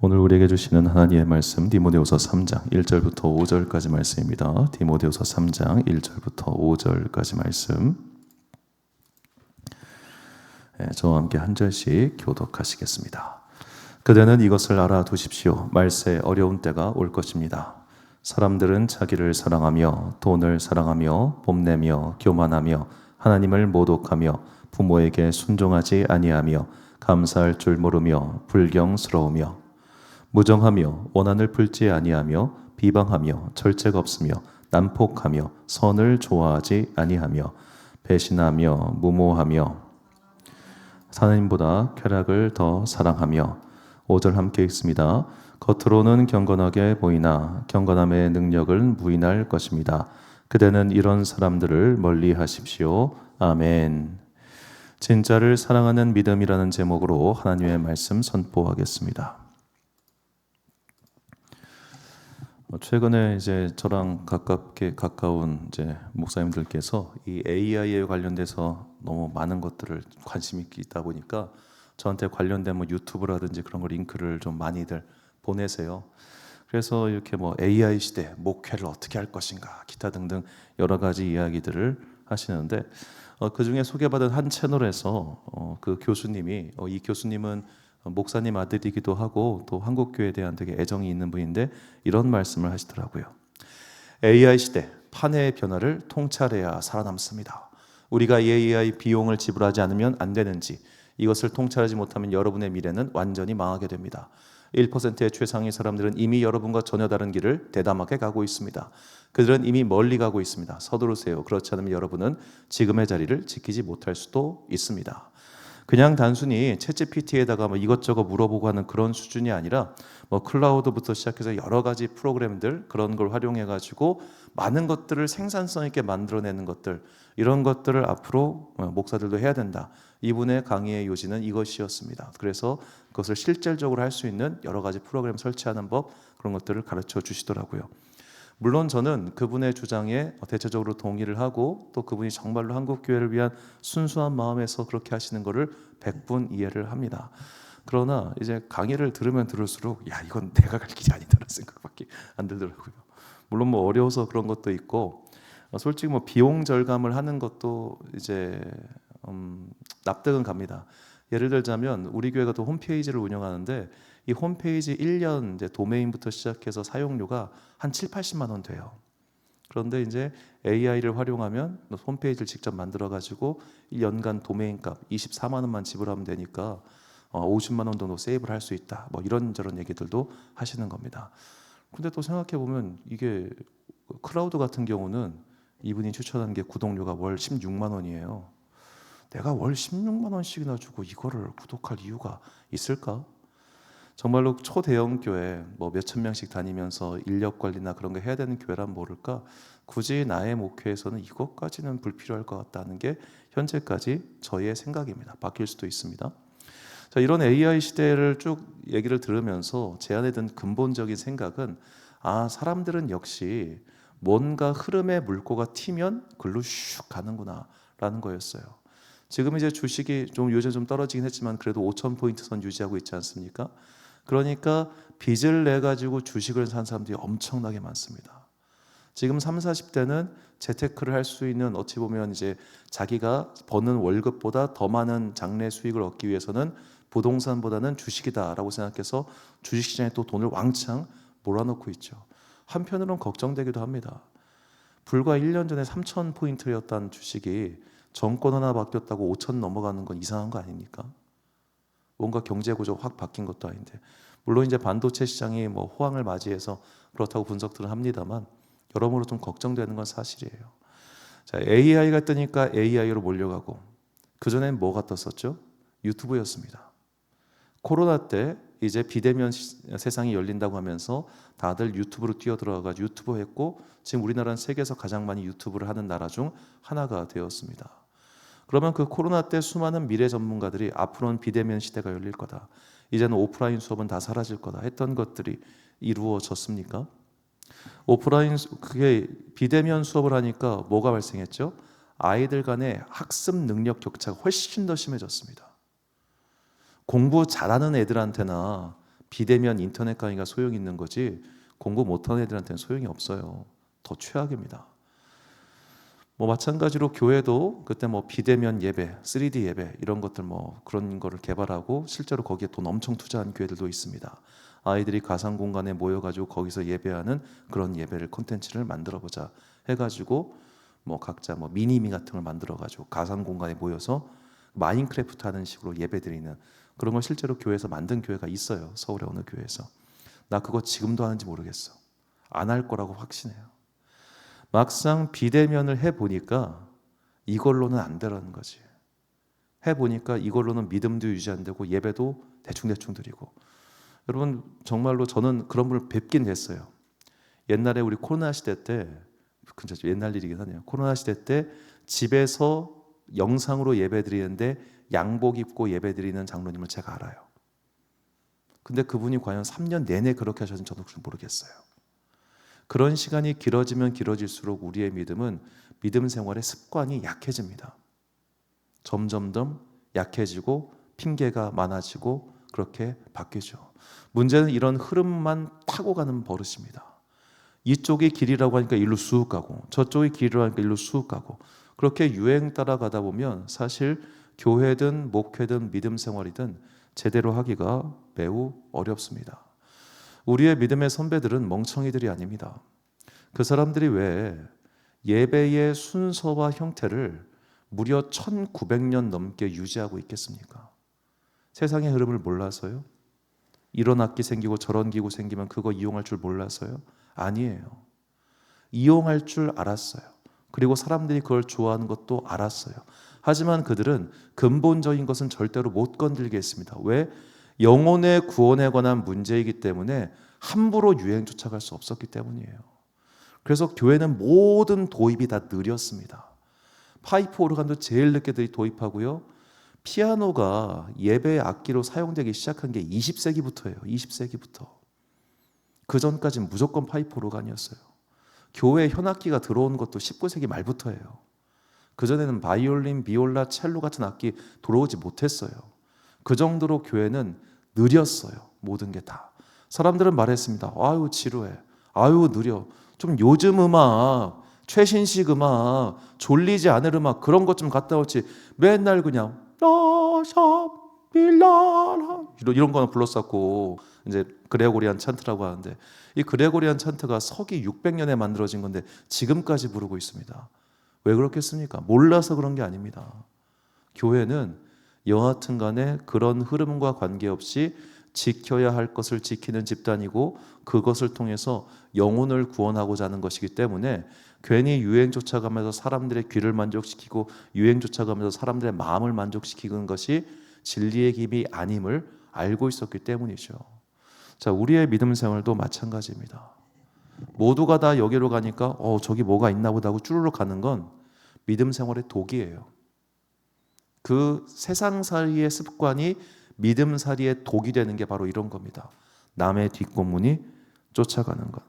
오늘 우리에게 주시는 하나님의 말씀 디모데후서 3장 1절부터 5절까지 말씀입니다. 디모데후서 3장 1절부터 5절까지 말씀. 저와 함께 한 절씩 교독하시겠습니다. 그대는 이것을 알아두십시오. 말세 어려운 때가 올 것입니다. 사람들은 자기를 사랑하며 돈을 사랑하며 뽐내며 교만하며 하나님을 모독하며 부모에게 순종하지 아니하며 감사할 줄 모르며 불경스러우며 무정하며 원한을 풀지 아니하며 비방하며 절제가 없으며 난폭하며 선을 좋아하지 아니하며 배신하며 무모하며 하나님보다 쾌락을 더 사랑하며 5절 함께 읽습니다. 겉으로는 경건하게 보이나 경건함의 능력을 부인할 것입니다. 그대는 이런 사람들을 멀리 하십시오. 아멘. 진짜를 사랑하는 믿음이라는 제목으로 하나님의 말씀 선포하겠습니다. 최근에 이제 저랑 가까운 이제 목사님들께서 이 AI에 관련돼서 너무 많은 것들을 관심이 있다 보니까 저한테 관련된 뭐 유튜브라든지 그런 거 링크를 좀 많이들 보내세요. 그래서 이렇게 뭐 AI 시대 목회를 어떻게 할 것인가 기타 등등 여러 가지 이야기들을 하시는데 그 중에 소개받은 한 채널에서 그 교수님이 이 교수님은 목사님 아들이기도 하고 또 한국교회에 대한 되게 애정이 있는 분인데 이런 말씀을 하시더라고요. AI 시대 판의 변화를 통찰해야 살아남습니다. 우리가 AI 비용을 지불하지 않으면 안 되는지 이것을 통찰하지 못하면 여러분의 미래는 완전히 망하게 됩니다. 1%의 최상위 사람들은 이미 여러분과 전혀 다른 길을 대담하게 가고 있습니다. 그들은 이미 멀리 가고 있습니다. 서두르세요. 그렇지 않으면 여러분은 지금의 자리를 지키지 못할 수도 있습니다. 그냥 단순히 챗GPT에다가 뭐 이것저것 물어보고 하는 그런 수준이 아니라 뭐 클라우드부터 시작해서 여러 가지 프로그램들 그런 걸 활용해 가지고 많은 것들을 생산성 있게 만들어내는 것들 이런 것들을 앞으로 목사들도 해야 된다. 이분의 강의의 요지는 이것이었습니다. 그래서 그것을 실질적으로 할 수 있는 여러 가지 프로그램 설치하는 법 그런 것들을 가르쳐 주시더라고요. 물론 저는 그분의 주장에 대체적으로 동의를 하고 또 그분이 정말로 한국교회를 위한 순수한 마음에서 그렇게 하시는 것을 100분 이해를 합니다. 그러나 이제 강의를 들으면 들을수록 야 이건 내가 갈 길이 아니다라는 생각밖에 안 들더라고요. 물론 뭐 어려워서 그런 것도 있고 솔직히 뭐 비용 절감을 하는 것도 이제 납득은 갑니다. 예를 들자면 우리 교회가 또 홈페이지를 운영하는데 이 홈페이지 1년 이제 도메인부터 시작해서 사용료가 한 7, 80만 원 돼요. 그런데 이제 AI를 활용하면 홈페이지를 직접 만들어 가지고 연간 도메인 값 24만 원만 지불하면 되니까 50만 원 정도 세이브를 할 수 있다. 뭐 이런저런 얘기들도 하시는 겁니다. 근데 또 생각해 보면 이게 클라우드 같은 경우는 이분이 추천한 게 구독료가 월 16만 원이에요. 내가 월 16만 원씩이나 주고 이거를 구독할 이유가 있을까? 정말로 초대형 교회 뭐 몇천 명씩 다니면서 인력 관리나 그런 거 해야 되는 교회란 모를까? 굳이 나의 목회에서는 이것까지는 불필요할 것 같다는 게 현재까지 저의 생각입니다. 바뀔 수도 있습니다. 자, 이런 AI 시대를 쭉 얘기를 들으면서 제 안에 든 근본적인 생각은 사람들은 역시 뭔가 흐름의 물꼬가 튀면 글로 슉 가는구나 라는 거였어요. 지금 이제 주식이 좀 요즘 좀 떨어지긴 했지만 그래도 5,000포인트 선 유지하고 있지 않습니까? 그러니까 빚을 내 가지고 주식을 산 사람들이 엄청나게 많습니다. 지금 30, 40대는 재테크를 할 수 있는 어찌 보면 이제 자기가 버는 월급보다 더 많은 장래 수익을 얻기 위해서는 부동산보다는 주식이다라고 생각해서 주식시장에 또 돈을 왕창 몰아넣고 있죠. 한편으로는 걱정되기도 합니다. 불과 1년 전에 3,000포인트였던 주식이 정권 하나 바뀌었다고 5,000 넘어가는 건 이상한 거 아닙니까? 뭔가 경제 구조가 확 바뀐 것도 아닌데 물론 이제 반도체 시장이 뭐 호황을 맞이해서 그렇다고 분석들은 합니다만 여러모로 좀 걱정되는 건 사실이에요. 자, AI가 뜨니까 AI로 몰려가고 그 전엔 뭐가 떴었죠? 유튜브였습니다. 코로나 때 이제 비대면 세상이 열린다고 하면서 다들 유튜브로 뛰어들어가지고 유튜브 했고 지금 우리나라는 세계에서 가장 많이 유튜브를 하는 나라 중 하나가 되었습니다. 그러면 그 코로나 때 수많은 미래 전문가들이 앞으로는 비대면 시대가 열릴 거다. 이제는 오프라인 수업은 다 사라질 거다 했던 것들이 이루어졌습니까? 그게 비대면 수업을 하니까 뭐가 발생했죠? 아이들 간의 학습 능력 격차가 훨씬 더 심해졌습니다. 공부 잘하는 애들한테나 비대면 인터넷 강의가 소용이 있는 거지 공부 못하는 애들한테는 소용이 없어요. 더 최악입니다. 뭐 마찬가지로 교회도 그때 뭐 비대면 예배, 3D 예배 이런 것들 뭐 그런 거를 개발하고 실제로 거기에 돈 엄청 투자한 교회들도 있습니다. 아이들이 가상 공간에 모여가지고 거기서 예배하는 그런 예배를 콘텐츠를 만들어보자 해가지고 뭐 각자 뭐 미니미 같은 걸 만들어가지고 가상 공간에 모여서 마인크래프트 하는 식으로 예배 드리는 그런 걸 실제로 교회에서 만든 교회가 있어요. 서울의 어느 교회에서. 나 그거 지금도 하는지 모르겠어. 안 할 거라고 확신해요. 막상 비대면을 해보니까 이걸로는 안 되라는 거지. 해보니까 이걸로는 믿음도 유지 안 되고 예배도 대충대충 드리고. 여러분 정말로 저는 그런 분을 뵙긴 했어요. 옛날에 우리 코로나 시대 때, 진짜 옛날 일이긴 하네요. 코로나 시대 때 집에서 영상으로 예배 드리는데 양복 입고 예배 드리는 장로님을 제가 알아요. 근데 그분이 과연 3년 내내 그렇게 하셨는지 저도 모르겠어요. 그런 시간이 길어지면 길어질수록 우리의 믿음은 믿음 생활의 습관이 약해집니다. 점점점 약해지고 핑계가 많아지고 그렇게 바뀌죠. 문제는 이런 흐름만 타고 가는 버릇입니다. 이쪽이 길이라고 하니까 일로 쑥 가고 저쪽이 길이라고 하니까 일로 쑥 가고 그렇게 유행 따라가다 보면 사실 교회든 목회든 믿음 생활이든 제대로 하기가 매우 어렵습니다. 우리의 믿음의 선배들은 멍청이들이 아닙니다. 그 사람들이 왜 예배의 순서와 형태를 무려 1900년 넘게 유지하고 있겠습니까? 세상의 흐름을 몰라서요? 이런 악기 생기고 저런 기구 생기면 그거 이용할 줄 몰라서요? 아니에요. 이용할 줄 알았어요. 그리고 사람들이 그걸 좋아하는 것도 알았어요. 하지만 그들은 근본적인 것은 절대로 못 건들게 했습니다. 왜? 영혼의 구원에 관한 문제이기 때문에 함부로 유행 쫓아갈 수 없었기 때문이에요. 그래서 교회는 모든 도입이 다 느렸습니다. 파이프 오르간도 제일 늦게 도입하고요. 피아노가 예배의 악기로 사용되기 시작한 게 20세기부터예요. 20세기부터. 그 전까지는 무조건 파이프 오르간이었어요. 교회 현악기가 들어온 것도 19세기 말부터예요. 그전에는 바이올린, 비올라, 첼로 같은 악기 들어오지 못했어요. 그 정도로 교회는 느렸어요. 모든 게 다. 사람들은 말했습니다. 아유 지루해. 아유 느려. 좀 요즘 음악, 최신식 음악, 졸리지 않을 음악 그런 것 좀 갖다 오지. 맨날 그냥 라샤빌라라 이런 거는 불렀었고 이제 그레고리안 찬트라고 하는데 이 그레고리안 찬트가 서기 600년에 만들어진 건데 지금까지 부르고 있습니다. 왜 그렇겠습니까? 몰라서 그런 게 아닙니다. 교회는 여하튼 간에 그런 흐름과 관계없이 지켜야 할 것을 지키는 집단이고 그것을 통해서 영혼을 구원하고자 하는 것이기 때문에 괜히 유행 쫓아가면서 사람들의 귀를 만족시키고 유행 쫓아가면서 사람들의 마음을 만족시키는 것이 진리의 길이 아님을 알고 있었기 때문이죠. 자, 우리의 믿음 생활도 마찬가지입니다. 모두가 다 여기로 가니까 저기 뭐가 있나 보다 하고 쭈르륵 가는 건 믿음 생활의 독이에요. 그 세상살이의 습관이 믿음살이의 독이 되는 게 바로 이런 겁니다. 남의 뒷공문이 쫓아가는 것.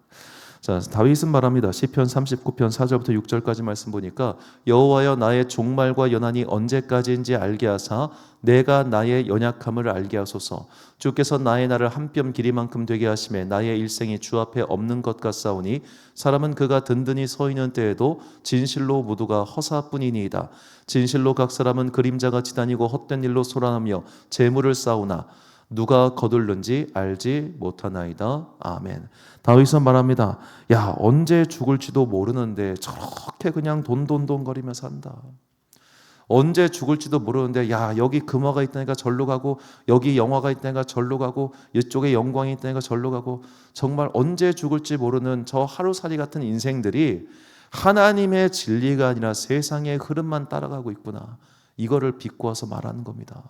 자, 다윗은 말합니다. 시편 39편 4절부터 6절까지 말씀 보니까 여호와여 나의 종말과 연한이 언제까지인지 알게 하사 내가 나의 연약함을 알게 하소서. 주께서 나의 날을 한 뼘 길이만큼 되게 하심에 나의 일생이 주 앞에 없는 것 같사오니 사람은 그가 든든히 서 있는 때에도 진실로 모두가 허사뿐이니이다. 진실로 각 사람은 그림자같이 다니고 헛된 일로 소란하며 재물을 쌓으나 누가 거둘는지 알지 못하나이다. 아멘. 다윗은 말합니다. 야, 언제 죽을지도 모르는데 저렇게 그냥 돈돈돈거리며 산다. 언제 죽을지도 모르는데 야, 여기 금화가 있다니까 절로 가고 여기 영화가 있다니까 절로 가고 이쪽에 영광이 있다니까 절로 가고 정말 언제 죽을지 모르는 저 하루살이 같은 인생들이 하나님의 진리가 아니라 세상의 흐름만 따라가고 있구나. 이거를 비꼬아서 말하는 겁니다.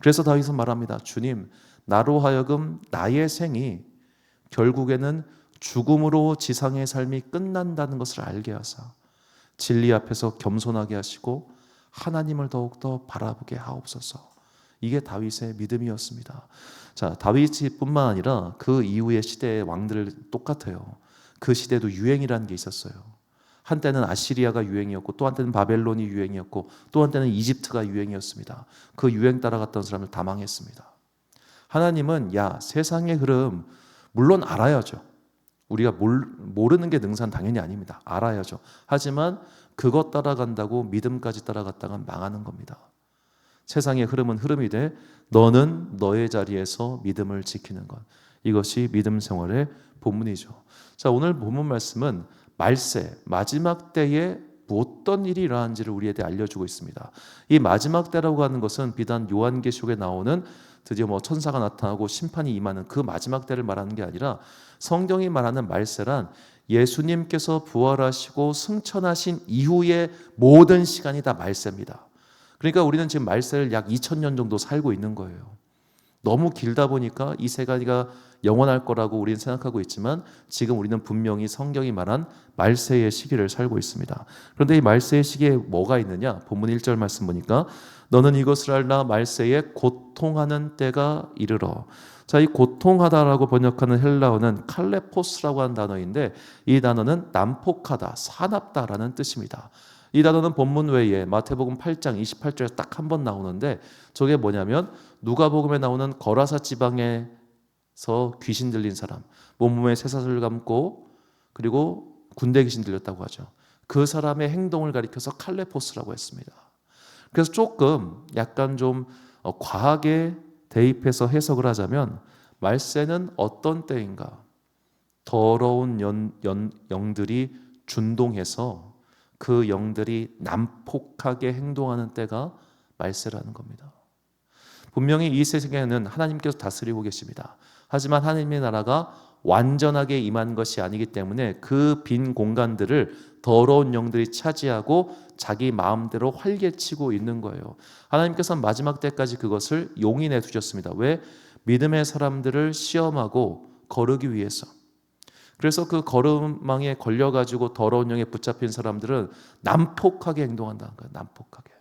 그래서 다윗은 말합니다. 주님, 나로 하여금 나의 생이 결국에는 죽음으로 지상의 삶이 끝난다는 것을 알게 하사 진리 앞에서 겸손하게 하시고 하나님을 더욱더 바라보게 하옵소서. 이게 다윗의 믿음이었습니다. 자, 다윗뿐만 아니라 그 이후의 시대의 왕들 똑같아요. 그 시대도 유행이라는 게 있었어요. 한때는 아시리아가 유행이었고 또 한때는 바벨론이 유행이었고 또 한때는 이집트가 유행이었습니다. 그 유행 따라갔던 사람을 다 망했습니다. 하나님은 세상의 흐름 물론 알아야죠. 우리가 모르는 게 능사는 당연히 아닙니다. 알아야죠. 하지만 그것 따라간다고 믿음까지 따라갔다간 망하는 겁니다. 세상의 흐름은 흐름이 돼 너는 너의 자리에서 믿음을 지키는 것. 이것이 믿음 생활의 본문이죠. 자, 오늘 본문 말씀은 말세, 마지막 때에 어떤 일이 일어난지를 우리에게 알려주고 있습니다. 이 마지막 때라고 하는 것은 비단 요한계시록에 나오는 드디어 천사가 나타나고 심판이 임하는 그 마지막 때를 말하는 게 아니라 성경이 말하는 말세란 예수님께서 부활하시고 승천하신 이후의 모든 시간이 다 말세입니다. 그러니까 우리는 지금 말세를 약 2000년 정도 살고 있는 거예요. 너무 길다 보니까 이 세가지가 영원할 거라고 우리는 생각하고 있지만 지금 우리는 분명히 성경이 말한 말세의 시기를 살고 있습니다. 그런데 이 말세의 시기에 뭐가 있느냐? 본문 1절 말씀 보니까 너는 이것을 알라 말세에 고통하는 때가 이르러. 자, 이 고통하다라고 번역하는 헬라어는 칼레포스라고 하는 단어인데 이 단어는 난폭하다, 사납다라는 뜻입니다. 이 단어는 본문 외에 마태복음 8장 28절에 딱 한 번 나오는데 저게 뭐냐면 누가복음에 나오는 거라사 지방에서 귀신 들린 사람, 몸몸에 쇠사슬을 감고 그리고 군대 귀신 들렸다고 하죠. 그 사람의 행동을 가리켜서 칼레포스라고 했습니다. 그래서 조금 약간 좀 과하게 대입해서 해석을 하자면 말세는 어떤 때인가? 더러운 영들이 준동해서 그 영들이 난폭하게 행동하는 때가 말세라는 겁니다. 분명히 이 세상에는 하나님께서 다스리고 계십니다. 하지만 하나님의 나라가 완전하게 임한 것이 아니기 때문에 그 빈 공간들을 더러운 영들이 차지하고 자기 마음대로 활개치고 있는 거예요. 하나님께서는 마지막 때까지 그것을 용인해 두셨습니다. 왜? 믿음의 사람들을 시험하고 거르기 위해서. 그래서 그 거름망에 걸려가지고 더러운 영에 붙잡힌 사람들은 난폭하게 행동한다는 거예요. 난폭하게.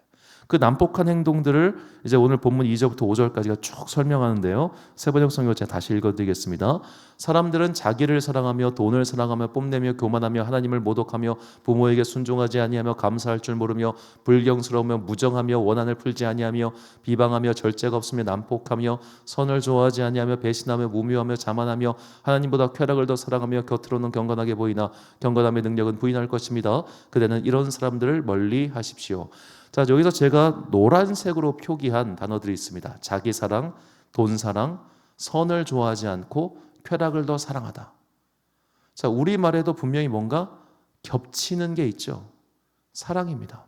그 난폭한 행동들을 이제 오늘 본문 2절부터 5절까지가 쭉 설명하는데요. 세번역 성경 제가 다시 읽어드리겠습니다. 사람들은 자기를 사랑하며 돈을 사랑하며 뽐내며 교만하며 하나님을 모독하며 부모에게 순종하지 아니하며 감사할 줄 모르며 불경스러우며 무정하며 원한을 풀지 아니하며 비방하며 절제가 없으며 난폭하며 선을 좋아하지 아니하며 배신하며 무묘하며 자만하며 하나님보다 쾌락을 더 사랑하며 겉으로는 경건하게 보이나 경건함의 능력은 부인할 것입니다. 그대는 이런 사람들을 멀리 하십시오. 자, 여기서 제가 노란색으로 표기한 단어들이 있습니다. 자기 사랑, 돈 사랑, 선을 좋아하지 않고 쾌락을 더 사랑하다. 자, 우리말에도 분명히 뭔가 겹치는 게 있죠. 사랑입니다.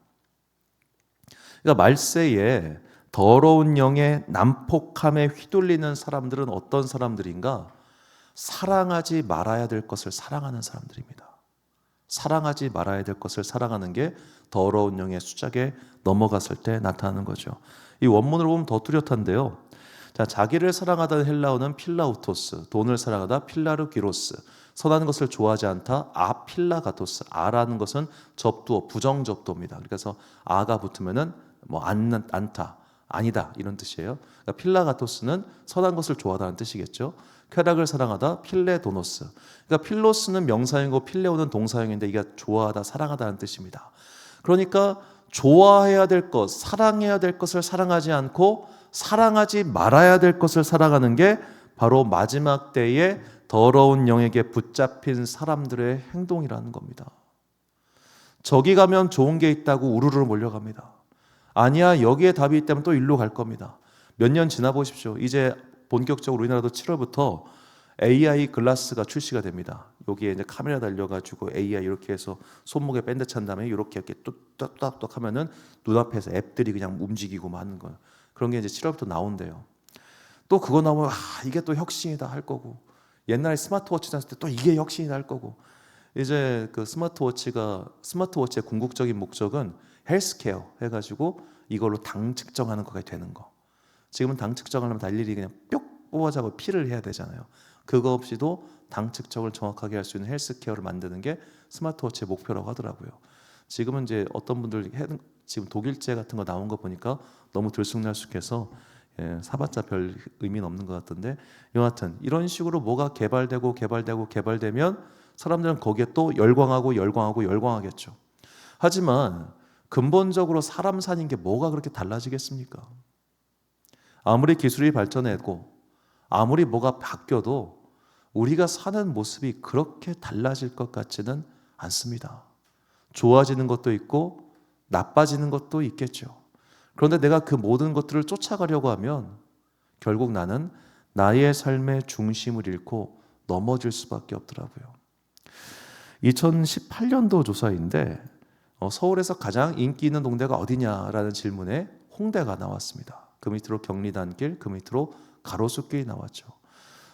그러니까 말세에 더러운 영의 난폭함에 휘둘리는 사람들은 어떤 사람들인가? 사랑하지 말아야 될 것을 사랑하는 사람들입니다. 사랑하지 말아야 될 것을 사랑하는 게 더러운 영의 수작에 넘어갔을 때 나타나는 거죠. 이 원문을 보면 더 뚜렷한데요. 자, 자기를 사랑하다는 헬라어는 필라우토스, 돈을 사랑하다 필라르기로스, 선한 것을 좋아하지 않다 아필라가토스. 아라는 것은 접두어, 부정 접두어입니다. 그래서 아가 붙으면은 않다, 아니다 이런 뜻이에요. 그러니까 필라가토스는 선한 것을 좋아하다는 뜻이겠죠. 쾌락을 사랑하다 필레도노스. 그러니까 필로스는 명사형이고 필레오는 동사형인데 이게 좋아하다, 사랑하다는 뜻입니다. 그러니까 좋아해야 될 것, 사랑해야 될 것을 사랑하지 않고 사랑하지 말아야 될 것을 사랑하는 게 바로 마지막 때에 더러운 영에게 붙잡힌 사람들의 행동이라는 겁니다. 저기 가면 좋은 게 있다고 우르르 몰려갑니다. 아니야, 여기에 답이 있다면 또 일로 갈 겁니다. 몇 년 지나 보십시오. 이제 본격적으로 우리나라도 7월부터 AI 글라스가 출시가 됩니다. 여기에 이제 카메라 달려가지고 AI 이렇게 해서 손목에 밴드 찬 다음에 이렇게 뚝딱뚝딱 하면은 눈앞에서 앱들이 그냥 움직이고 하는 거예요. 그런 게 이제 7월부터 나온대요. 또 그거 나오면 이게 또 혁신이다 할 거고, 옛날에 스마트워치 샀을 때 또 이게 혁신이다 할 거고, 이제 그 스마트워치의 궁극적인 목적은 헬스케어 해가지고 이걸로 당 측정하는 거가 되는 거. 지금은 당 측정을 하면 다 일일이 그냥 뿅 뽑아자고 피를 해야 되잖아요. 그거 없이도 당 측정을 정확하게 할 수 있는 헬스케어를 만드는 게 스마트워치의 목표라고 하더라고요. 지금은 이제 어떤 분들 지금 독일제 같은 거 나온 거 보니까 너무 들쑥날쑥해서 사봤자 별 의미는 없는 것 같던데, 여하튼 이런 식으로 뭐가 개발되면 사람들은 거기에 또 열광하겠죠. 하지만 근본적으로 사람 사는 게 뭐가 그렇게 달라지겠습니까? 아무리 기술이 발전했고 아무리 뭐가 바뀌어도 우리가 사는 모습이 그렇게 달라질 것 같지는 않습니다. 좋아지는 것도 있고 나빠지는 것도 있겠죠. 그런데 내가 그 모든 것들을 쫓아가려고 하면 결국 나는 나의 삶의 중심을 잃고 넘어질 수밖에 없더라고요. 2018년도 조사인데 서울에서 가장 인기 있는 동네가 어디냐라는 질문에 홍대가 나왔습니다. 그 밑으로 경리단길, 그 밑으로 가로수길이 나왔죠.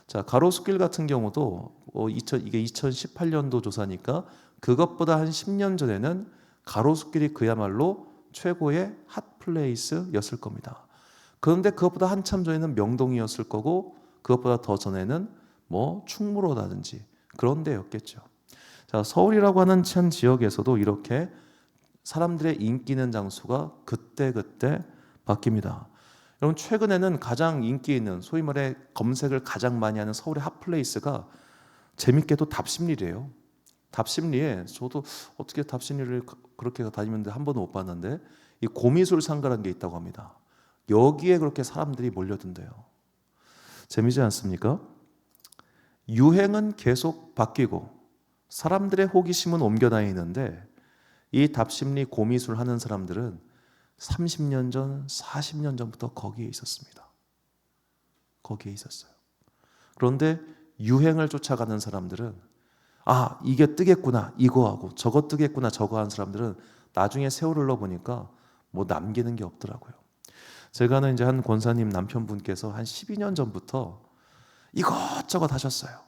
자, 가로수길 같은 경우도 이게 2018년도 조사니까 그것보다 한 10년 전에는 가로수길이 그야말로 최고의 핫플레이스였을 겁니다. 그런데 그것보다 한참 전에는 명동이었을 거고 그것보다 더 전에는 뭐 충무로라든지 그런 데였겠죠. 자, 서울이라고 하는 한 지역에서도 이렇게 사람들의 인기 있는 장소가 그때그때 바뀝니다. 여러분, 최근에는 가장 인기 있는 소위 말해 검색을 가장 많이 하는 서울의 핫플레이스가 재밌게도 답심리래요. 답심리에 저도 어떻게 답심리를 그렇게 다니는데 한 번도 못 봤는데 이 고미술 상가라는 게 있다고 합니다. 여기에 그렇게 사람들이 몰려든대요. 재미지 않습니까? 유행은 계속 바뀌고 사람들의 호기심은 옮겨 다니는데 이 답심리 고미술 하는 사람들은 30년 전, 40년 전부터 거기에 있었습니다. 거기에 있었어요. 그런데 유행을 쫓아가는 사람들은 이게 뜨겠구나 이거 하고 저거 뜨겠구나 저거 하는 사람들은 나중에 세월을 넣어보니까 뭐 남기는 게 없더라고요. 제가 아는 이제 한 권사님 남편분께서 한 12년 전부터 이것저것 하셨어요.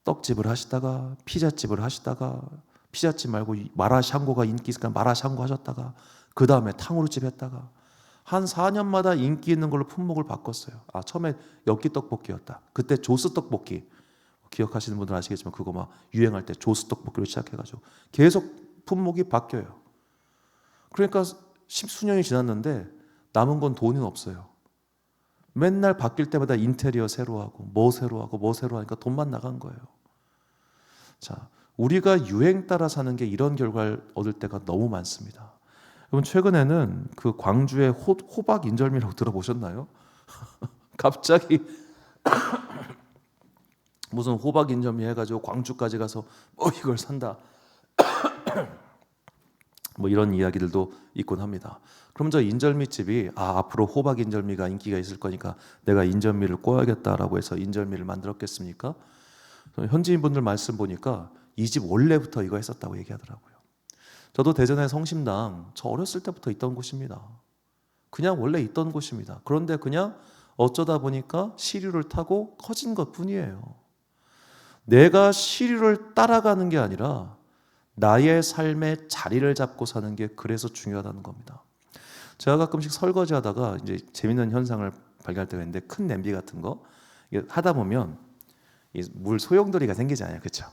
떡집을 하시다가 피자집을 하시다가 피자집 말고 마라샹궈가 인기 있으니까 마라샹궈 하셨다가 그 다음에 탕후루집 했다가 한 4년마다 인기 있는 걸로 품목을 바꿨어요. 처음에 엽기 떡볶이였다. 그때 조스 떡볶이 기억하시는 분들 아시겠지만 그거 막 유행할 때 조스 떡볶이로 시작해가지고 계속 품목이 바뀌어요. 그러니까 십수년이 지났는데 남은 건 돈은 없어요. 맨날 바뀔 때마다 인테리어 새로 하고 뭐 새로 하고 뭐 새로 하니까 돈만 나간 거예요. 자, 우리가 유행 따라 사는 게 이런 결과를 얻을 때가 너무 많습니다. 여러분, 최근에는 그 광주의 호박 인절미라고 들어보셨나요? 갑자기 무슨 호박 인절미 해가지고 광주까지 가서 이걸 산다. 뭐 이런 이야기들도 있곤 합니다. 그럼 저 인절미집이 앞으로 호박 인절미가 인기가 있을 거니까 내가 인절미를 꼬야겠다라고 해서 인절미를 만들었겠습니까? 현지인분들 말씀 보니까 이 집 원래부터 이거 했었다고 얘기하더라고요. 저도 대전의 성심당 저 어렸을 때부터 있던 곳입니다. 그냥 원래 있던 곳입니다. 그런데 그냥 어쩌다 보니까 시류를 타고 커진 것뿐이에요. 내가 시류를 따라가는 게 아니라 나의 삶의 자리를 잡고 사는 게 그래서 중요하다는 겁니다. 제가 가끔씩 설거지하다가 이제 재밌는 현상을 발견할 때가 있는데 큰 냄비 같은 거 하다 보면 물 소용돌이가 생기잖아요, 그렇죠?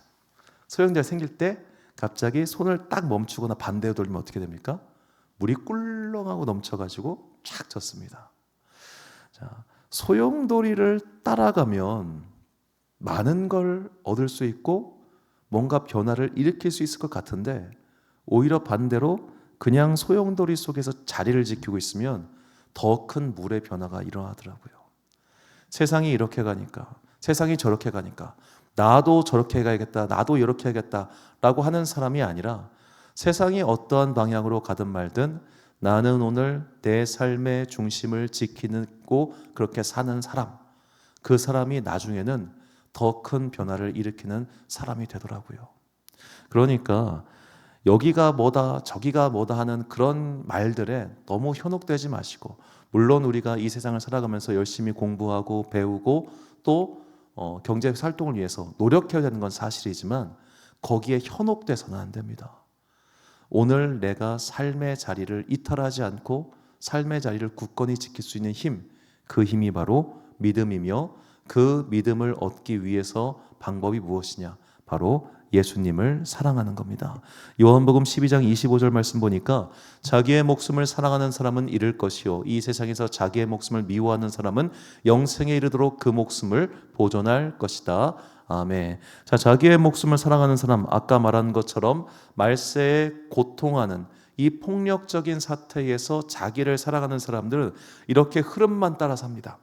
소용돌이가 생길 때 갑자기 손을 딱 멈추거나 반대로 돌리면 어떻게 됩니까? 물이 꿀렁하고 넘쳐가지고 쫙 젖습니다. 자, 소용돌이를 따라가면 많은 걸 얻을 수 있고 뭔가 변화를 일으킬 수 있을 것 같은데 오히려 반대로 그냥 소용돌이 속에서 자리를 지키고 있으면 더 큰 물의 변화가 일어나더라고요. 세상이 이렇게 가니까, 세상이 저렇게 가니까 나도 저렇게 가야겠다, 나도 이렇게 해야겠다라고 하는 사람이 아니라 세상이 어떠한 방향으로 가든 말든 나는 오늘 내 삶의 중심을 지키고 그렇게 사는 사람, 그 사람이 나중에는 더 큰 변화를 일으키는 사람이 되더라고요. 그러니까 여기가 뭐다 저기가 뭐다 하는 그런 말들에 너무 현혹되지 마시고, 물론 우리가 이 세상을 살아가면서 열심히 공부하고 배우고 또 경제 활동을 위해서 노력해야 되는 건 사실이지만 거기에 현혹돼서는 안 됩니다. 오늘 내가 삶의 자리를 이탈하지 않고 삶의 자리를 굳건히 지킬 수 있는 힘, 그 힘이 바로 믿음이며 그 믿음을 얻기 위해서 방법이 무엇이냐? 바로 예수님을 사랑하는 겁니다. 요한복음 12장 25절 말씀 보니까 자기의 목숨을 사랑하는 사람은 잃을 것이요 이 세상에서 자기의 목숨을 미워하는 사람은 영생에 이르도록 그 목숨을 보존할 것이다. 아멘. 자, 자기의 목숨을 사랑하는 사람, 아까 말한 것처럼 말세에 고통하는 이 폭력적인 사태에서 자기를 사랑하는 사람들은 이렇게 흐름만 따라 삽니다.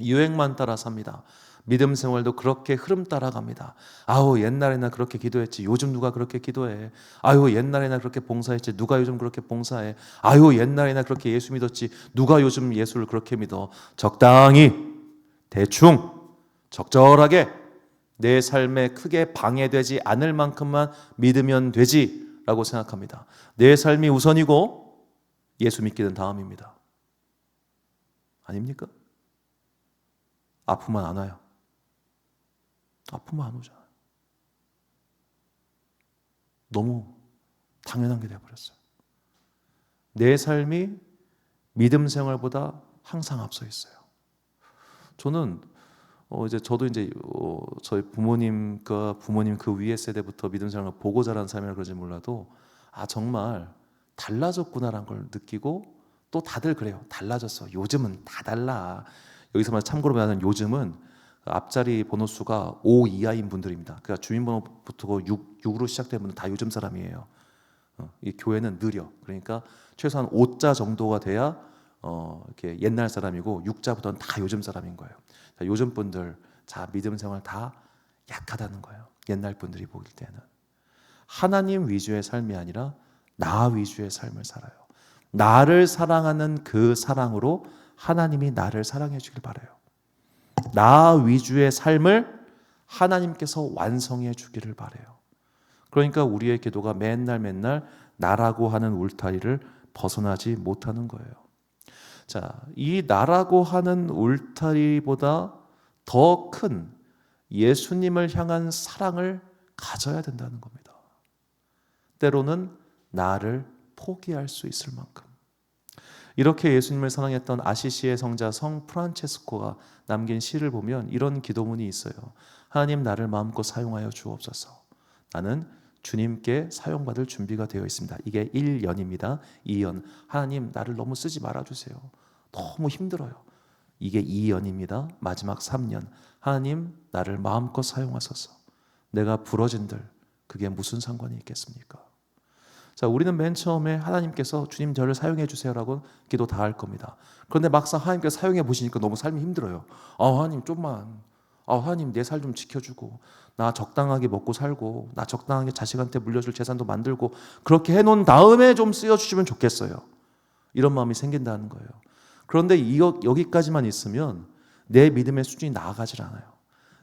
유행만 따라 삽니다. 믿음 생활도 그렇게 흐름 따라갑니다. 아우 옛날에나 그렇게 기도했지 요즘 누가 그렇게 기도해. 아유 옛날에나 그렇게 봉사했지 누가 요즘 그렇게 봉사해. 아유 옛날에나 그렇게 예수 믿었지 누가 요즘 예수를 그렇게 믿어. 적당히 대충 적절하게 내 삶에 크게 방해되지 않을 만큼만 믿으면 되지라고 생각합니다. 내 삶이 우선이고 예수 믿기는 다음입니다. 아닙니까? 아프면 안 와요. 아프면 안 오잖아요. 너무 당연한 게 되어버렸어요. 내 삶이 믿음 생활보다 항상 앞서 있어요. 저는 저희 부모님과 부모님 그 위에 세대부터 믿음 생활을 보고 자란 삶이라 그러지 몰라도 정말 달라졌구나라는 걸 느끼고 또 다들 그래요. 달라졌어. 요즘은 다 달라. 여기서만 참고로 말하는 요즘은 앞자리 번호 수가 5 이하인 분들입니다. 그러니까 주민번호부터 6으로 시작된 분은 다 요즘 사람이에요. 이 교회는 느려. 그러니까 최소한 5자 정도가 돼야 이렇게 옛날 사람이고 6자부터는 다 요즘 사람인 거예요. 자, 요즘 분들 믿음 생활 다 약하다는 거예요. 옛날 분들이 보길 때는 하나님 위주의 삶이 아니라 나 위주의 삶을 살아요. 나를 사랑하는 그 사랑으로 하나님이 나를 사랑해 주길 바라요. 나 위주의 삶을 하나님께서 완성해 주기를 바라요. 그러니까 우리의 기도가 맨날 나라고 하는 울타리를 벗어나지 못하는 거예요. 자, 이 나라고 하는 울타리보다 더 큰 예수님을 향한 사랑을 가져야 된다는 겁니다. 때로는 나를 포기할 수 있을 만큼. 이렇게 예수님을 사랑했던 아시시의 성자 성 프란체스코가 남긴 시를 보면 이런 기도문이 있어요. 하나님 나를 마음껏 사용하여 주옵소서. 나는 주님께 사용받을 준비가 되어 있습니다. 이게 1연입니다. 2연. 하나님 나를 너무 쓰지 말아주세요. 너무 힘들어요. 이게 2연입니다. 마지막 3년. 하나님 나를 마음껏 사용하소서. 내가 부러진들 그게 무슨 상관이 있겠습니까? 자, 우리는 맨 처음에 하나님께서 주님 저를 사용해 주세요라고 기도 다 할 겁니다. 그런데 막상 하나님께서 사용해 보시니까 너무 삶이 힘들어요. 하나님 좀만. 하나님 내 살 좀 지켜주고 나 적당하게 먹고 살고 나 적당하게 자식한테 물려줄 재산도 만들고 그렇게 해놓은 다음에 좀 쓰여주시면 좋겠어요. 이런 마음이 생긴다는 거예요. 그런데 여기까지만 있으면 내 믿음의 수준이 나아가질 않아요.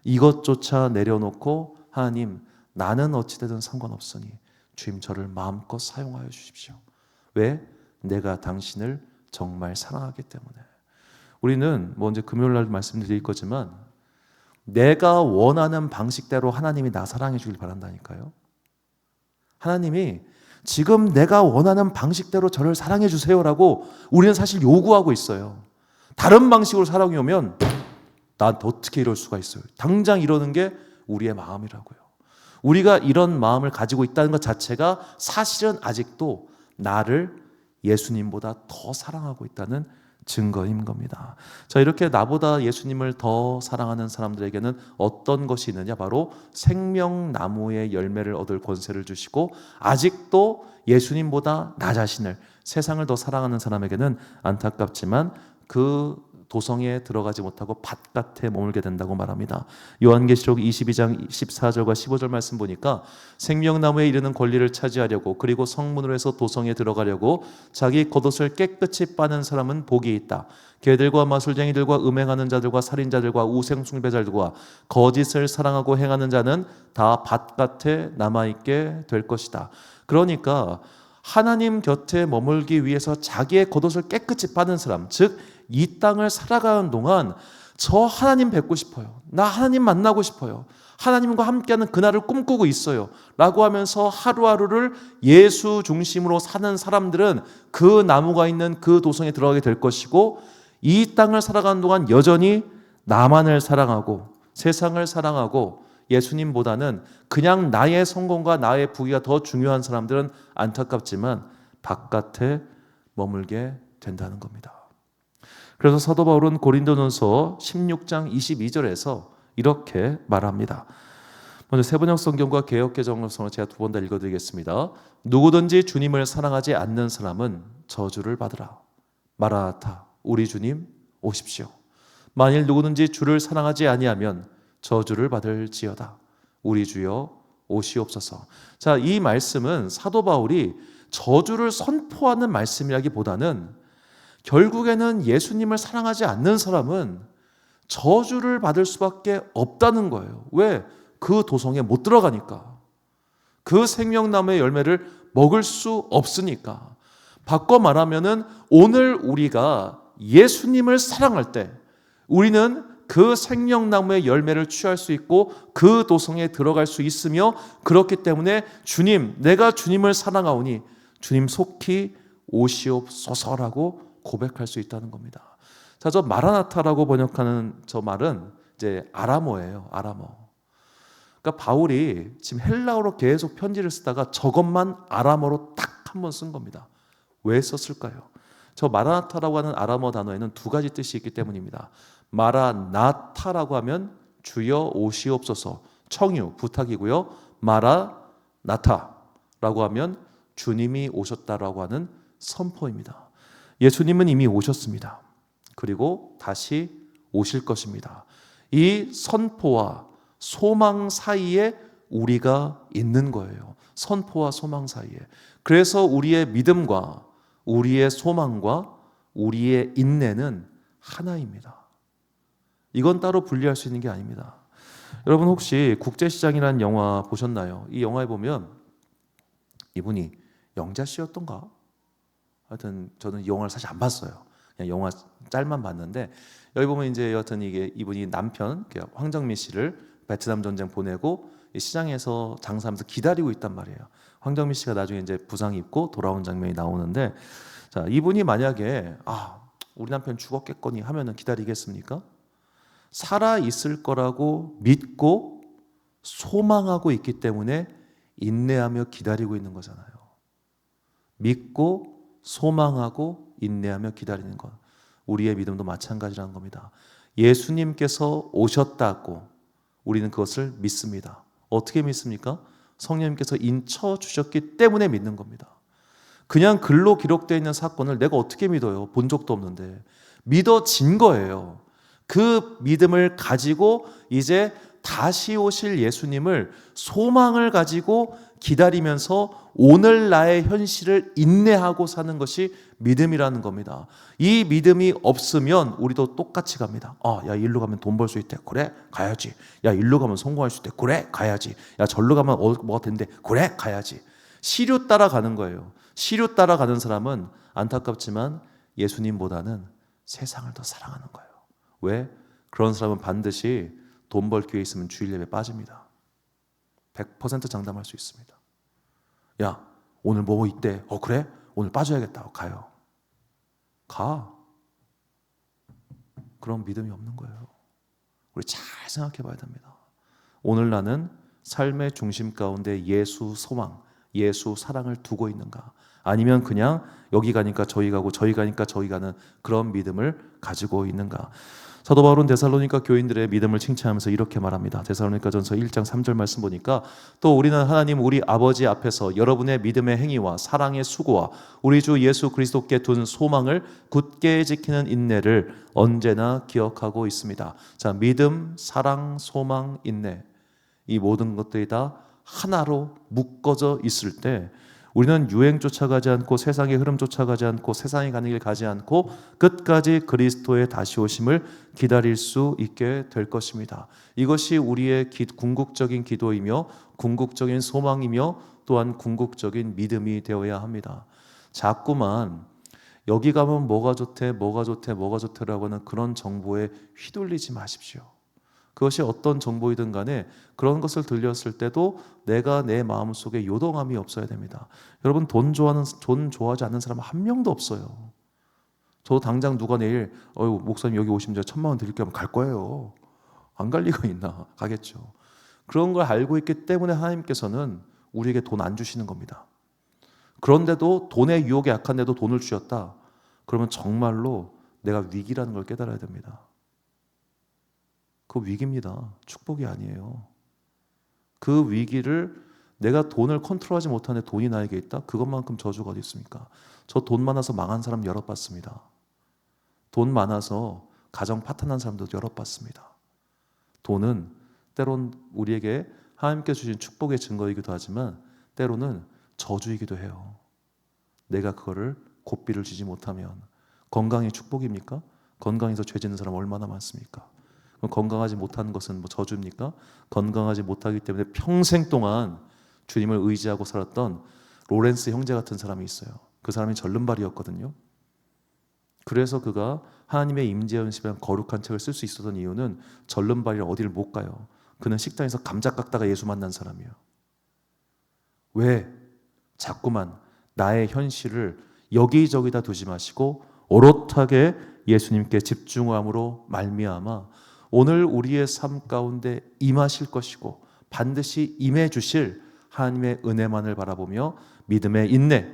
이것조차 내려놓고 하나님 나는 어찌되든 상관없으니 주님 저를 마음껏 사용하여 주십시오. 왜? 내가 당신을 정말 사랑하기 때문에. 우리는 이제 금요일 날 말씀드릴 거지만 내가 원하는 방식대로 하나님이 나 사랑해 주길 바란다니까요. 하나님이 지금 내가 원하는 방식대로 저를 사랑해 주세요라고 우리는 사실 요구하고 있어요. 다른 방식으로 사랑이 오면 난 어떻게 이럴 수가 있어요. 당장 이러는 게 우리의 마음이라고요. 우리가 이런 마음을 가지고 있다는 것 자체가 사실은 아직도 나를 예수님보다 더 사랑하고 있다는 증거인 겁니다. 자, 이렇게 나보다 예수님을 더 사랑하는 사람들에게는 어떤 것이 있느냐? 바로 생명나무의 열매를 얻을 권세를 주시고 아직도 예수님보다 나 자신을 세상을 더 사랑하는 사람에게는 안타깝지만 그 도성에 들어가지 못하고 바깥에 머물게 된다고 말합니다. 요한계시록 22장 14절과 15절 말씀 보니까 생명나무에 이르는 권리를 차지하려고 그리고 성문으로 해서 도성에 들어가려고 자기 겉옷을 깨끗이 빠는 사람은 복이 있다. 개들과 마술쟁이들과 음행하는 자들과 살인자들과 우상숭배자들과 거짓을 사랑하고 행하는 자는 다 바깥에 남아있게 될 것이다. 그러니까 하나님 곁에 머물기 위해서 자기의 겉옷을 깨끗이 빠는 사람, 즉 이 땅을 살아가는 동안 저 하나님 뵙고 싶어요. 나 하나님 만나고 싶어요. 하나님과 함께하는 그날을 꿈꾸고 있어요. 라고 하면서 하루하루를 예수 중심으로 사는 사람들은 그 나무가 있는 그 도성에 들어가게 될 것이고 이 땅을 살아가는 동안 여전히 나만을 사랑하고 세상을 사랑하고 예수님보다는 그냥 나의 성공과 나의 부귀가 더 중요한 사람들은 안타깝지만 바깥에 머물게 된다는 겁니다. 그래서 사도 바울은 고린도전서 16장 22절에서 이렇게 말합니다. 먼저 세번역 성경과 개역개정을 제가 두 번 다 읽어드리겠습니다. 누구든지 주님을 사랑하지 않는 사람은 저주를 받으라. 마라나타, 우리 주님 오십시오. 만일 누구든지 주를 사랑하지 아니하면 저주를 받을지어다. 우리 주여 오시옵소서. 자, 이 말씀은 사도 바울이 저주를 선포하는 말씀이라기보다는 결국에는 예수님을 사랑하지 않는 사람은 저주를 받을 수밖에 없다는 거예요. 왜? 그 도성에 못 들어가니까. 그 생명나무의 열매를 먹을 수 없으니까. 바꿔 말하면은 오늘 우리가 예수님을 사랑할 때 우리는 그 생명나무의 열매를 취할 수 있고 그 도성에 들어갈 수 있으며, 그렇기 때문에 주님, 내가 주님을 사랑하오니 주님 속히 오시옵소서라고 고백할 수 있다는 겁니다. 자, 저 마라나타라고 번역하는 저 말은 이제 아람어예요. 아람어. 그러니까 바울이 지금 헬라어로 계속 편지를 쓰다가 저것만 아람어로 딱 한 번 쓴 겁니다. 왜 썼을까요? 저 마라나타라고 하는 아람어 단어에는 두 가지 뜻이 있기 때문입니다. 마라나타라고 하면 주여 오시옵소서, 청유, 부탁이고요. 마라나타라고 하면 주님이 오셨다라고 하는 선포입니다. 예수님은 이미 오셨습니다. 그리고 다시 오실 것입니다. 이 선포와 소망 사이에 우리가 있는 거예요. 선포와 소망 사이에. 그래서 우리의 믿음과 우리의 소망과 우리의 인내는 하나입니다. 이건 따로 분리할 수 있는 게 아닙니다. 여러분 혹시 국제시장이라는 영화 보셨나요? 이 영화에 보면 이분이 영자 씨였던가? 하여튼 저는 이 영화를 사실 안 봤어요. 그냥 영화 짤만 봤는데, 여기 보면 이제 여하튼 이게 이분이 남편 황정민 씨를 베트남 전쟁 보내고 시장에서 장사하면서 기다리고 있단 말이에요. 황정민 씨가 나중에 이제 부상 입고 돌아온 장면이 나오는데, 자, 이분이 만약에 우리 남편 죽었겠거니 하면은 기다리겠습니까? 살아 있을 거라고 믿고 소망하고 있기 때문에 인내하며 기다리고 있는 거잖아요. 믿고 소망하고 인내하며 기다리는 것. 우리의 믿음도 마찬가지라는 겁니다. 예수님께서 오셨다고 우리는 그것을 믿습니다. 어떻게 믿습니까? 성령님께서 인쳐 주셨기 때문에 믿는 겁니다. 그냥 글로 기록되어 있는 사건을 내가 어떻게 믿어요? 본 적도 없는데. 믿어진 거예요. 그 믿음을 가지고 이제 다시 오실 예수님을 소망을 가지고 기다리면서 오늘 나의 현실을 인내하고 사는 것이 믿음이라는 겁니다. 이 믿음이 없으면 우리도 똑같이 갑니다. 야, 일로 가면 돈 벌 수 있대. 그래, 가야지. 야, 일로 가면 성공할 수 있대. 그래, 가야지. 야, 절로 가면 뭐가 된대. 그래, 가야지. 시류 따라가는 거예요. 시류 따라가는 사람은 안타깝지만 예수님보다는 세상을 더 사랑하는 거예요. 왜? 그런 사람은 반드시 돈 벌 기회 있으면 주일 예배 빠집니다. 100% 장담할 수 있습니다. 야, 오늘 뭐 있대. 그래? 오늘 빠져야겠다. 가요. 가. 그런 믿음이 없는 거예요. 우리 잘 생각해 봐야 됩니다. 오늘 나는 삶의 중심 가운데 예수 소망, 예수 사랑을 두고 있는가? 아니면 그냥 여기 가니까 저기 가고 저기 가니까 저기 가는 그런 믿음을 가지고 있는가? 사도 바울은 데살로니가 교인들의 믿음을 칭찬하면서 이렇게 말합니다. 데살로니가전서 1장 3절 말씀 보니까, 또 우리는 하나님 우리 아버지 앞에서 여러분의 믿음의 행위와 사랑의 수고와 우리 주 예수 그리스도께 둔 소망을 굳게 지키는 인내를 언제나 기억하고 있습니다. 자, 믿음, 사랑, 소망, 인내, 이 모든 것들이 다 하나로 묶어져 있을 때 우리는 유행 쫓아가지 않고 세상의 흐름 쫓아가지 않고 세상이 가는 길 가지 않고 끝까지 그리스도의 다시 오심을 기다릴 수 있게 될 것입니다. 이것이 우리의 궁극적인 기도이며 궁극적인 소망이며 또한 궁극적인 믿음이 되어야 합니다. 자꾸만 여기 가면 뭐가 좋대 뭐가 좋대 뭐가 좋대라고 하는 그런 정보에 휘둘리지 마십시오. 그것이 어떤 정보이든 간에 그런 것을 들렸을 때도 내가 내 마음속에 요동함이 없어야 됩니다. 여러분, 돈 좋아하지 않는 사람 한 명도 없어요. 저 당장 누가 내일 목사님 여기 오시면 제가 1,000만 원 드릴게요 하면 갈 거예요. 안 갈 리가 있나? 가겠죠. 그런 걸 알고 있기 때문에 하나님께서는 우리에게 돈 안 주시는 겁니다. 그런데도 돈의 유혹에 약한데도 돈을 주셨다. 그러면 정말로 내가 위기라는 걸 깨달아야 됩니다. 그 위기입니다. 축복이 아니에요. 그 위기를 내가 돈을 컨트롤하지 못하는데 돈이 나에게 있다? 그것만큼 저주가 어디 있습니까? 저 돈 많아서 망한 사람 여러 봤습니다. 돈 많아서 가정 파탄난 사람도 여러 봤습니다. 돈은 때론 우리에게 하나님께 주신 축복의 증거이기도 하지만 때로는 저주이기도 해요. 내가 그거를 고삐를 주지 못하면. 건강이 축복입니까? 건강해서 죄 짓는 사람 얼마나 많습니까? 건강하지 못하는 것은 뭐 저주입니까? 건강하지 못하기 때문에 평생 동안 주님을 의지하고 살았던 로렌스 형제 같은 사람이 있어요. 그 사람이 절름발이였거든요. 그래서 그가 하나님의 임재 연습이란 거룩한 책을 쓸 수 있었던 이유는 절름발이라 어디를 못 가요. 그는 식당에서 감자 깎다가 예수 만난 사람이에요. 왜? 자꾸만 나의 현실을 여기저기다 두지 마시고 오롯하게 예수님께 집중함으로 말미암아 오늘 우리의 삶 가운데 임하실 것이고 반드시 임해 주실 하나님의 은혜만을 바라보며 믿음의 인내,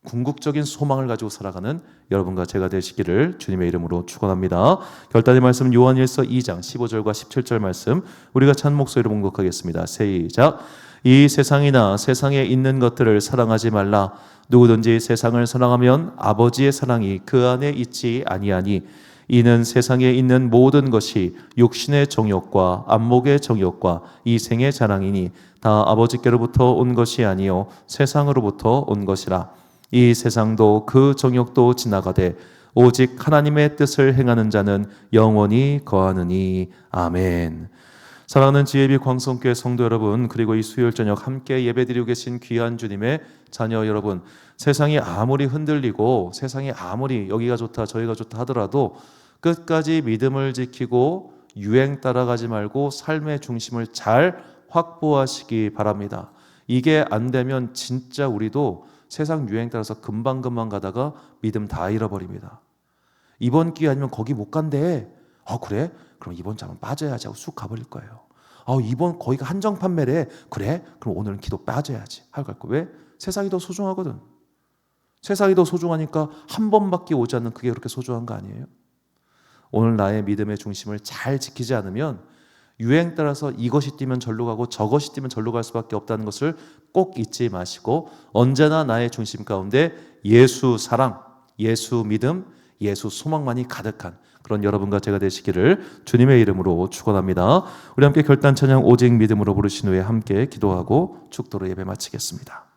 궁극적인 소망을 가지고 살아가는 여러분과 제가 되시기를 주님의 이름으로 축원합니다. 결단의 말씀 요한일서 2장 15절과 17절 말씀 우리가 찬 목소리로 봉독하겠습니다. 시작. 이 세상이나 세상에 있는 것들을 사랑하지 말라. 누구든지 세상을 사랑하면 아버지의 사랑이 그 안에 있지 아니하니 이는 세상에 있는 모든 것이 육신의 정욕과 안목의 정욕과 이생의 자랑이니 다 아버지께로부터 온 것이 아니요 세상으로부터 온 것이라. 이 세상도 그 정욕도 지나가되 오직 하나님의 뜻을 행하는 자는 영원히 거하느니. 아멘. 사랑하는 지혜비 광성교회 성도 여러분, 그리고 이 수요일 저녁 함께 예배드리고 계신 귀한 주님의 자녀 여러분, 세상이 아무리 흔들리고 세상이 아무리 여기가 좋다 저기가 좋다 하더라도 끝까지 믿음을 지키고 유행 따라가지 말고 삶의 중심을 잘 확보하시기 바랍니다. 이게 안 되면 진짜 우리도 세상 유행 따라서 금방금방 가다가 믿음 다 잃어버립니다. 이번 기회 아니면 거기 못 간대. 그래? 그럼 이번 주 한번 빠져야지 하고 쑥 가버릴 거예요. 이번 거기가 한정 판매래. 그래? 그럼 오늘은 기도 빠져야지 하고 갈 거예요. 왜? 세상이 더 소중하거든. 세상이 더 소중하니까 한 번밖에 오지 않는 그게 그렇게 소중한 거 아니에요? 오늘 나의 믿음의 중심을 잘 지키지 않으면 유행 따라서 이것이 뛰면 절로 가고 저것이 뛰면 절로 갈 수밖에 없다는 것을 꼭 잊지 마시고 언제나 나의 중심 가운데 예수 사랑, 예수 믿음, 예수 소망만이 가득한 그런 여러분과 제가 되시기를 주님의 이름으로 축원합니다. 우리 함께 결단 찬양 오직 믿음으로 부르신 후에 함께 기도하고 축도로 예배 마치겠습니다.